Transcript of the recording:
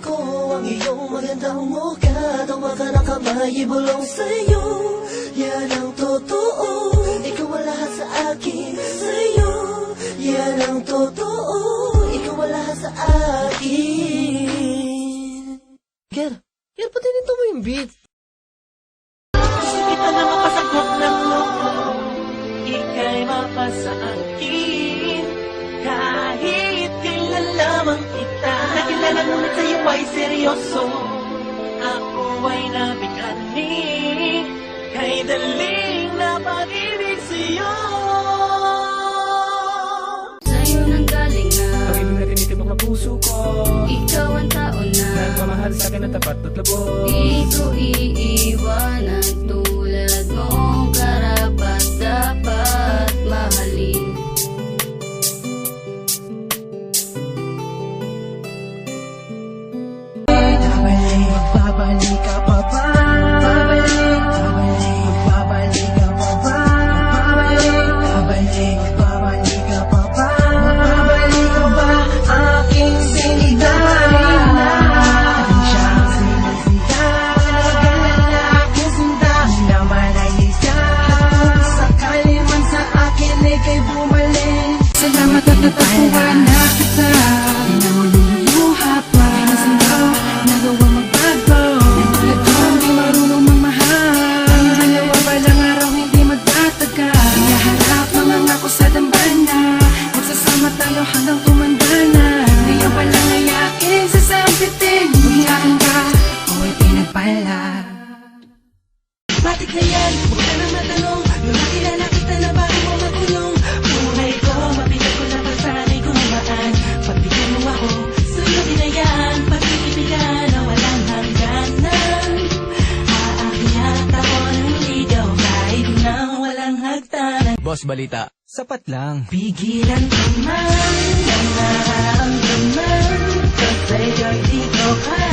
ko ang iyong magandang mukha. Tawagan ang kamay, ibulong sa'yo. Yan ang totoo, ikaw ang lahat sa akin. Sa'yo, yan ang totoo, ikaw ang lahat sa akin. Ger, pati nito mo yung beat. Gusto kita na mapasagot ng loko, ika'y mapasa akin. Kahit kailan lamang kita nakilala, ngunit sa'yo ay seryoso. Ako ay nabigani, kay daling na pag-ibig sa'yo. Sa'yo nang galing na Pag-ibig na tinitibok ng puso ko. ikaw ang tao na Nagmamahal sa'kin na tapat at labo. di ko iiwanan tulad mong karapat dapat mahalin. Babalik ka pa ba? Babalik ka pa ba? Babalik ka pa ba? Babalik ka ba? Aking sinigaw di siya ang sinisigaw. Aking sinta naman ay isa. Sakali man sa akin ika'y bumalik. Salamat at natagpuan na kita. Di na ululuha pa. Nagawa magbago. Nagtulad ko hindi marunong magmahal. Ang dalawa balang araw hindi magtataga. Iyaharap mangangako sa dambana. Magsasama tayo hanggang tumanda na. Ngayon pa lang ay aking sasampitin. Umiyakan ka o ay pinagpala. Bakit na yan? Huwag ka nang matanong. Nung nakilala kita na bago mo magulong. Buhay ko, mabigat ko na pasanay gumaan. Pagbigyan mo ako, sa'yo dinayaan. Pag-ibigan na walang hangganan. Aakyat ako ng ligaw kahit nang walang hagtanan. Boss Balita, sapat lang. Pigilan ka man ang nararamdaman. Kasi di ko kaya.